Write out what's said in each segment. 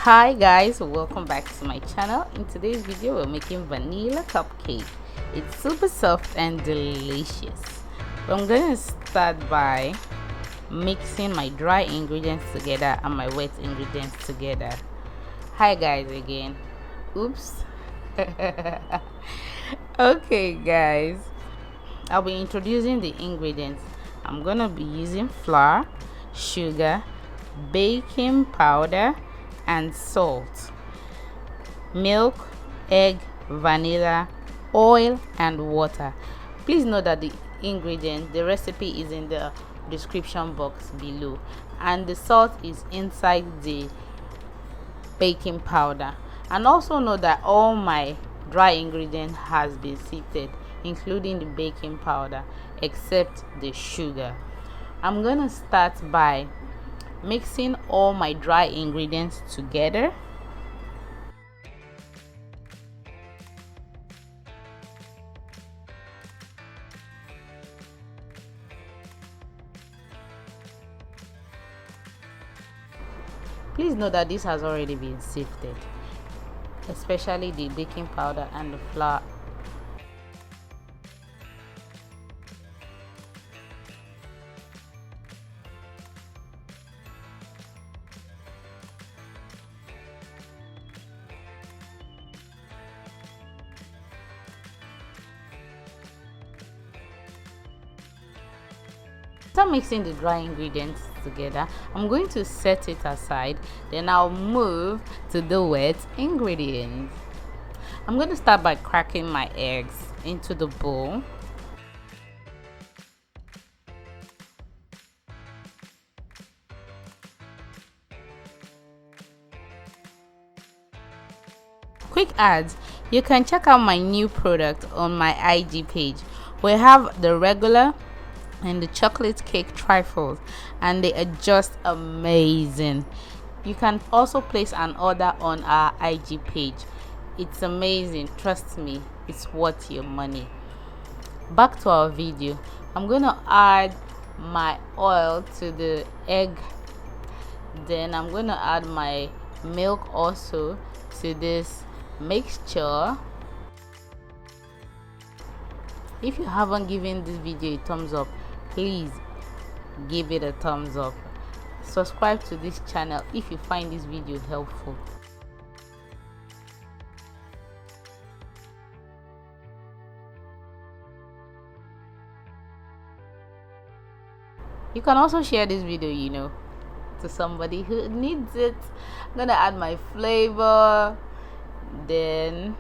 Hi guys, welcome back to my channel. In today's video we're making vanilla cupcake. It's super soft and delicious. I'm going to start by mixing my dry ingredients together and my wet ingredients together. Hi guys again. Oops. Okay guys, I'll be introducing the ingredients. I'm gonna be using flour, sugar, baking powder and salt, milk, egg, vanilla, oil and water. Please note that the recipe is in the description box below, and the salt is inside the baking powder. And also know that all my dry ingredient has been sifted, including the baking powder, except the sugar. I'm gonna start by mixing all my dry ingredients together. Please note that this has already been sifted, especially the baking powder and the flour. After mixing the dry ingredients together, I'm going to set it aside. Then I'll move to the wet ingredients. I'm going to start by cracking my eggs into the bowl. Quick ads, you can check out my new product on my IG page. We have the regular and the chocolate cake trifles, and they are just amazing. You can also place an order on our IG page. It's amazing, trust me, it's worth your money. Back to our video. I'm gonna add my oil to the egg, then I'm gonna add my milk also to this mixture. If you haven't given this video a thumbs up, please give it a thumbs up. Subscribe to this channel if you find this video helpful. You can also share this video, to somebody who needs it. I'm gonna add my flavor. Then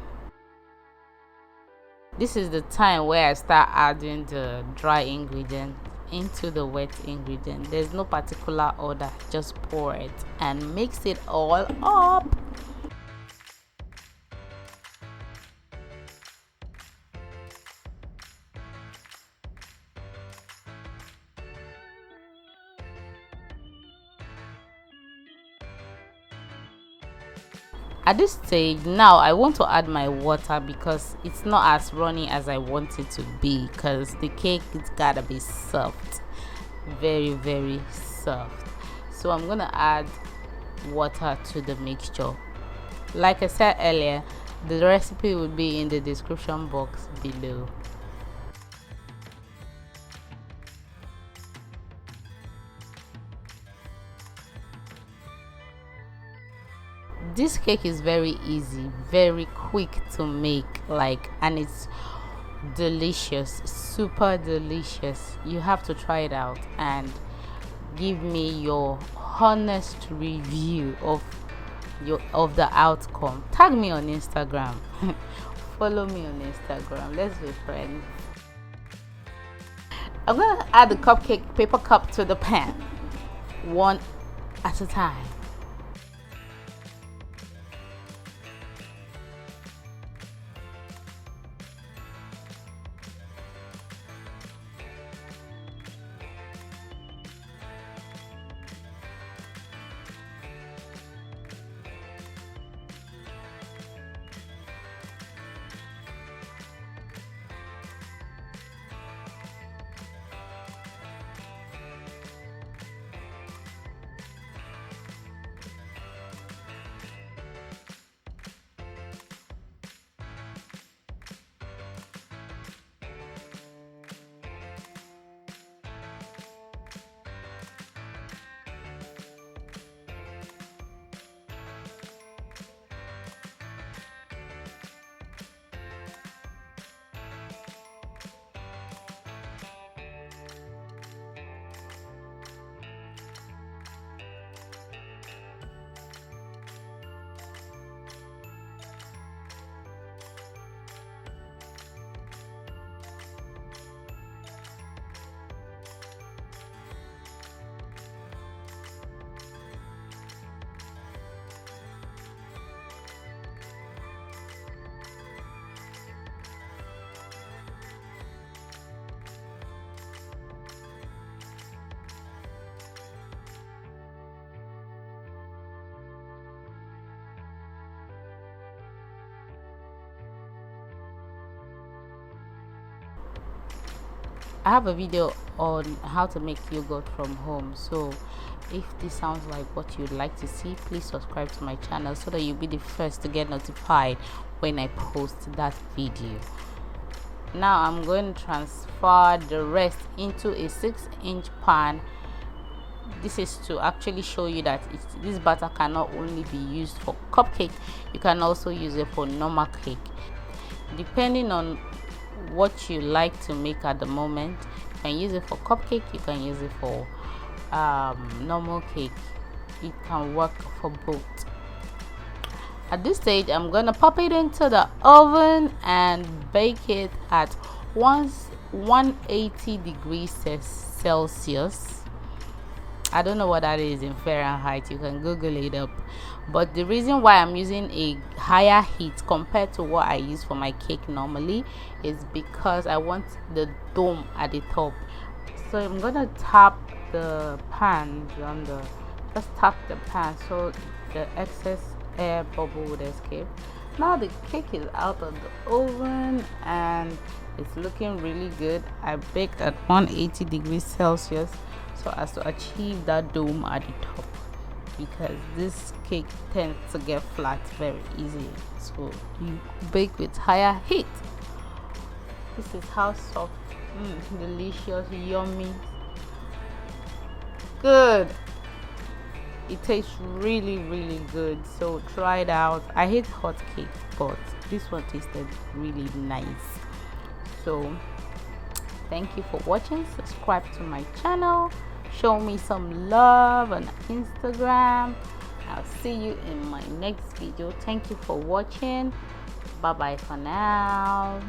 this is the time where I start adding the dry ingredient into the wet ingredient. There's no particular order, just pour it and mix it all up. At this stage now I want to add my water because it's not as runny as I want it to be, because the cake it's gotta be soft, very soft. So I'm gonna add water to the mixture. Like I said earlier, the recipe will be in the description box below. This cake is very easy, very quick to make, and it's delicious, super delicious. You have to try it out and give me your honest review of the outcome. Tag me on Instagram. Follow me on Instagram. Let's be friends. I'm gonna add the cupcake paper cup to the pan, one at a time. I have a video on how to make yogurt from home, so if this sounds like what you'd like to see, please subscribe to my channel so that you'll be the first to get notified when I post that video. Now I'm going to transfer the rest into a 6-inch pan. This is to actually show you that this batter cannot only be used for cupcake, you can also use it for normal cake. Depending on what you like to make at the moment, you can use it for cupcake, you can use it for normal cake. It can work for both. At this stage, I'm gonna pop it into the oven and bake it at 180 degrees Celsius. I don't know what that is in Fahrenheit, you can Google it up. But the reason why I'm using a higher heat compared to what I use for my cake normally is because I want the dome at the top. So I'm gonna tap the pan just tap the pan so the excess air bubble would escape. Now the cake is out of the oven and it's looking really good. I baked at 180 degrees Celsius so as to achieve that dome at the top, because this cake tends to get flat very easily, so you bake with higher heat. This is how soft, delicious, yummy, good. It tastes really good, so try it out. I hate hot cake, but this one tasted really nice. So thank you for watching. Subscribe to my channel, show me some love on Instagram. I'll see you in my next video. Thank you for watching. Bye bye for now.